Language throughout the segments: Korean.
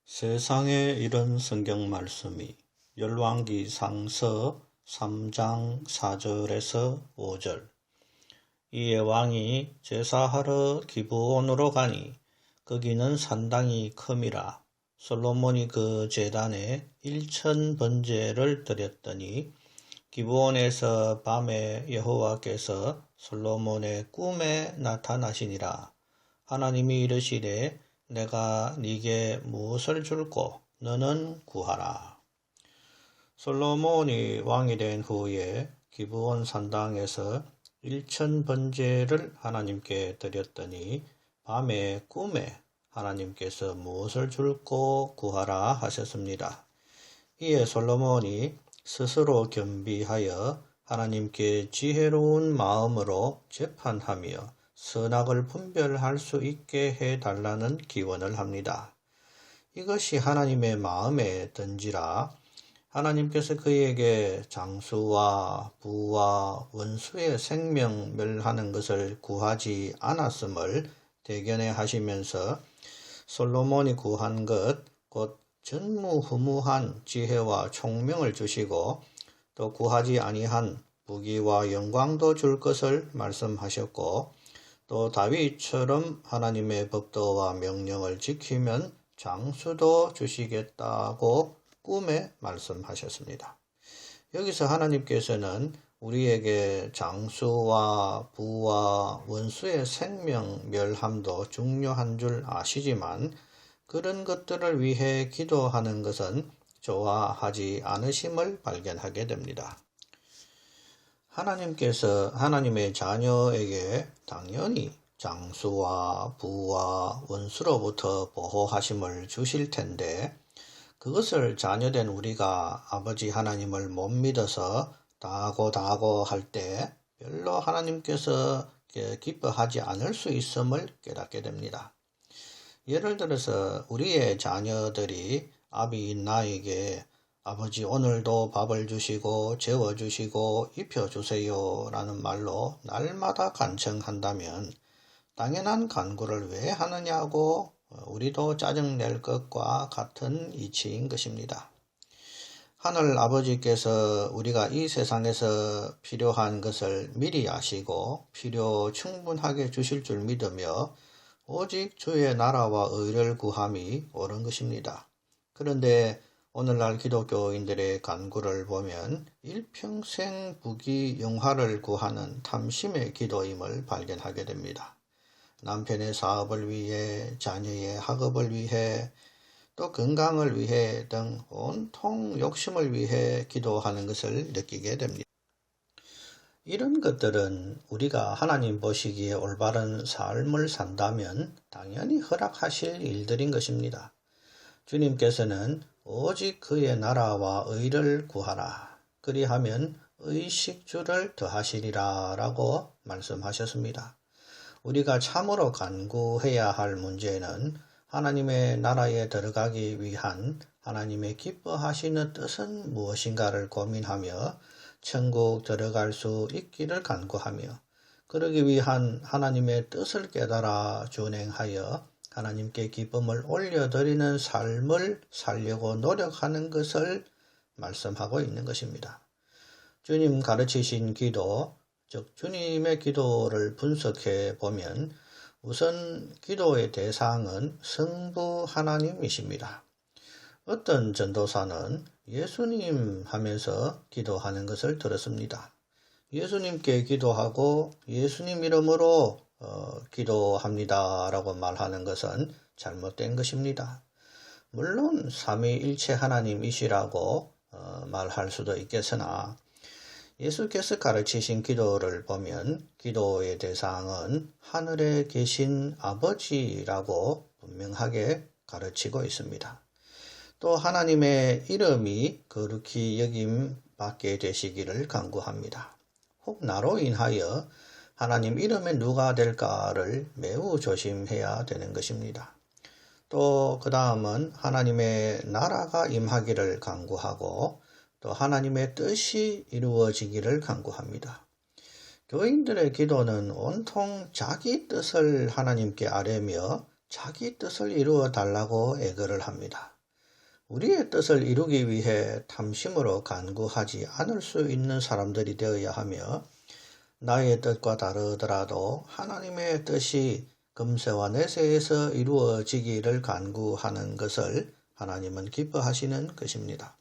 세상에 이런 성경 말씀이 열왕기상서 3장 4절에서 5절. 이에 왕이 제사하러 기브온으로 가니 거기는 산당이 큼이라. 솔로몬이 그 제단에 1000번제를 드렸더니 기브온에서 밤에 여호와께서 솔로몬의 꿈에 나타나시니라. 하나님이 이르시되 내가 네게 무엇을 줄꼬 너는 구하라. 솔로몬이 왕이 된 후에 기브온 산당에서 1000번제를 하나님께 드렸더니 밤에 꿈에 하나님께서 무엇을 줄꼬 구하라 하셨습니다. 이에 솔로몬이 스스로 겸비하여 하나님께 지혜로운 마음으로 재판하며 선악을 분별할 수 있게 해달라는 기원을 합니다. 이것이 하나님의 마음에 든지라 하나님께서 그에게 장수와 부와 원수의 생명 멸하는 것을 구하지 않았음을 대견해 하시면서 솔로몬이 구한 것 곧 전무후무한 지혜와 총명을 주시고 또 구하지 아니한 부귀와 영광도 줄 것을 말씀하셨고 또 다윗처럼 하나님의 법도와 명령을 지키면 장수도 주시겠다고 꿈에 말씀하셨습니다. 여기서 하나님께서는 우리에게 장수와 부와 원수의 생명 멸함도 중요한 줄 아시지만 그런 것들을 위해 기도하는 것은 좋아하지 않으심을 발견하게 됩니다. 하나님께서 하나님의 자녀에게 당연히 장수와 부와 원수로부터 보호하심을 주실 텐데 그것을 자녀된 우리가 아버지 하나님을 못 믿어서 다하고 할 때 별로 하나님께서 기뻐하지 않을 수 있음을 깨닫게 됩니다. 예를 들어서 우리의 자녀들이 아비 나에게 아버지 오늘도 밥을 주시고 재워주시고 입혀주세요 라는 말로 날마다 간청한다면 당연한 간구를 왜 하느냐고 우리도 짜증낼 것과 같은 이치인 것입니다. 하늘 아버지께서 우리가 이 세상에서 필요한 것을 미리 아시고 필요 충분하게 주실 줄 믿으며 오직 주의 나라와 의를 구함이 옳은 것입니다. 그런데 오늘날 기독교인들의 간구를 보면 일평생 부귀 영화를 구하는 탐심의 기도임을 발견하게 됩니다. 남편의 사업을 위해, 자녀의 학업을 위해, 또 건강을 위해 등 온통 욕심을 위해 기도하는 것을 느끼게 됩니다. 이런 것들은 우리가 하나님 보시기에 올바른 삶을 산다면 당연히 허락하실 일들인 것입니다. 주님께서는 오직 그의 나라와 의를 구하라. 그리하면 의식주를 더하시리라 라고 말씀하셨습니다. 우리가 참으로 간구해야 할 문제는 하나님의 나라에 들어가기 위한 하나님의 기뻐하시는 뜻은 무엇인가를 고민하며 천국 들어갈 수 있기를 간구하며 그러기 위한 하나님의 뜻을 깨달아 준행하여 하나님께 기쁨을 올려드리는 삶을 살려고 노력하는 것을 말씀하고 있는 것입니다. 주님 가르치신 기도, 즉 주님의 기도를 분석해 보면 우선 기도의 대상은 성부 하나님이십니다. 어떤 전도사는 예수님 하면서 기도하는 것을 들었습니다. 예수님께 기도하고 예수님 이름으로 기도합니다 라고 말하는 것은 잘못된 것입니다. 물론 삼위일체 하나님이시라고 말할 수도 있겠으나 예수께서 가르치신 기도를 보면 기도의 대상은 하늘에 계신 아버지라고 분명하게 가르치고 있습니다. 또 하나님의 이름이 거룩히 여김 받게 되시기를 간구합니다. 혹 나로 인하여 하나님 이름에 누가 될까를 매우 조심해야 되는 것입니다. 또 그 다음은 하나님의 나라가 임하기를 간구하고 또 하나님의 뜻이 이루어지기를 간구합니다. 교인들의 기도는 온통 자기 뜻을 하나님께 아뢰며 자기 뜻을 이루어 달라고 애걸을 합니다. 우리의 뜻을 이루기 위해 탐심으로 간구하지 않을 수 있는 사람들이 되어야 하며 나의 뜻과 다르더라도 하나님의 뜻이 금세와 내세에서 이루어지기를 간구하는 것을 하나님은 기뻐하시는 것입니다.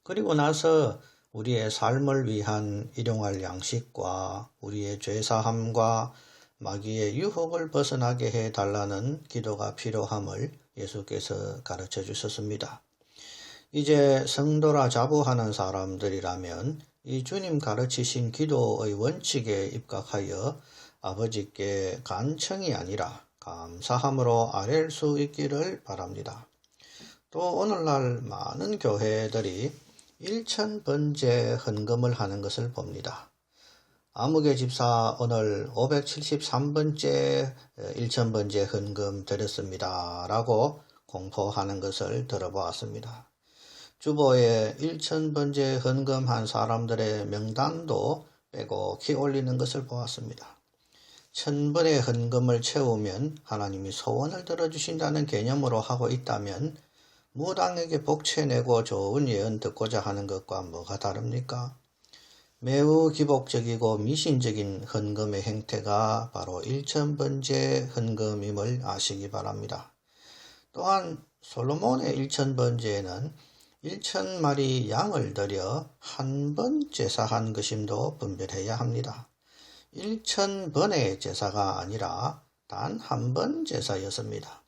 그리고 나서 우리의 삶을 위한 일용할 양식과 우리의 죄사함과 마귀의 유혹을 벗어나게 해달라는 기도가 필요함을 예수께서 가르쳐 주셨습니다. 이제 성도라 자부하는 사람들이라면 이 주님 가르치신 기도의 원칙에 입각하여 아버지께 간청이 아니라 감사함으로 아뢰일 수 있기를 바랍니다. 또 오늘날 많은 교회들이 일천번제 헌금을 하는 것을 봅니다. 아무개 집사 오늘 573번째 일천번제 헌금 드렸습니다 라고 공포하는 것을 들어보았습니다. 주보에 일천번제 헌금한 사람들의 명단도 빼곡히 올리는 것을 보았습니다. 1000번의 헌금을 채우면 하나님이 소원을 들어주신다는 개념으로 하고 있다면 무당에게 복채내고 좋은 예언 듣고자 하는 것과 뭐가 다릅니까? 매우 기복적이고 미신적인 헌금의 행태가 바로 일천번제 헌금임을 아시기 바랍니다. 또한 솔로몬의 일천번제에는 1000마리 양을 들여 한 번 제사한 것임도 분별해야 합니다. 1000번의 제사가 아니라 단 한 번 제사였습니다.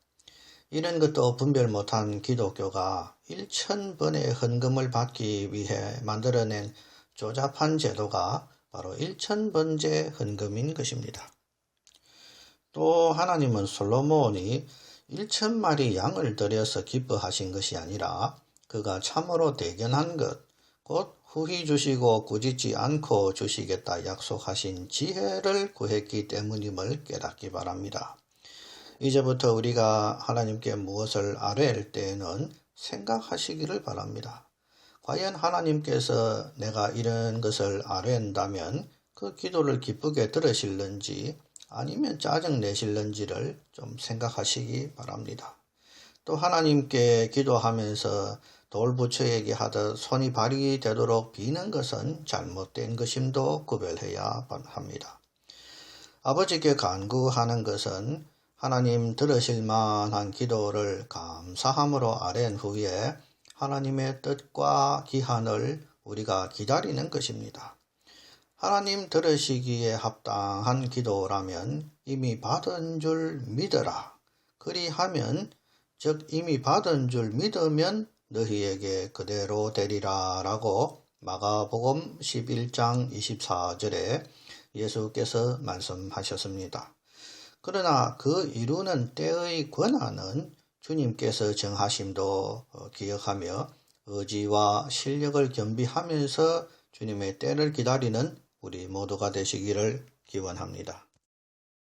이런 것도 분별 못한 기독교가 1000번의 헌금을 받기 위해 만들어낸 조잡한 제도가 바로 1000번제 헌금인 것입니다. 또 하나님은 솔로몬이 1000마리 양을 들여서 기뻐하신 것이 아니라 그가 참으로 대견한 것, 곧 후히 주시고 꾸짖지 않고 주시겠다 약속하신 지혜를 구했기 때문임을 깨닫기 바랍니다. 이제부터 우리가 하나님께 무엇을 아뢰일 때에는 생각하시기를 바랍니다. 과연 하나님께서 내가 이런 것을 아뢰는다면 그 기도를 기쁘게 들으실는지 아니면 짜증 내실는지를 좀 생각하시기 바랍니다. 또 하나님께 기도하면서 돌부처에게 하듯 손이 발이 되도록 비는 것은 잘못된 것임도 구별해야 합니다. 아버지께 간구하는 것은 하나님 들으실 만한 기도를 감사함으로 아뢰ን 후에 하나님의 뜻과 기한을 우리가 기다리는 것입니다. 하나님 들으시기에 합당한 기도라면 이미 받은 줄 믿어라. 그리하면 즉 이미 받은 줄 믿으면 너희에게 그대로 되리라 라고 마가복음 11장 24절에 예수께서 말씀하셨습니다. 그러나 그 이루는 때의 권한은 주님께서 정하심도 기억하며 의지와 실력을 겸비하면서 주님의 때를 기다리는 우리 모두가 되시기를 기원합니다.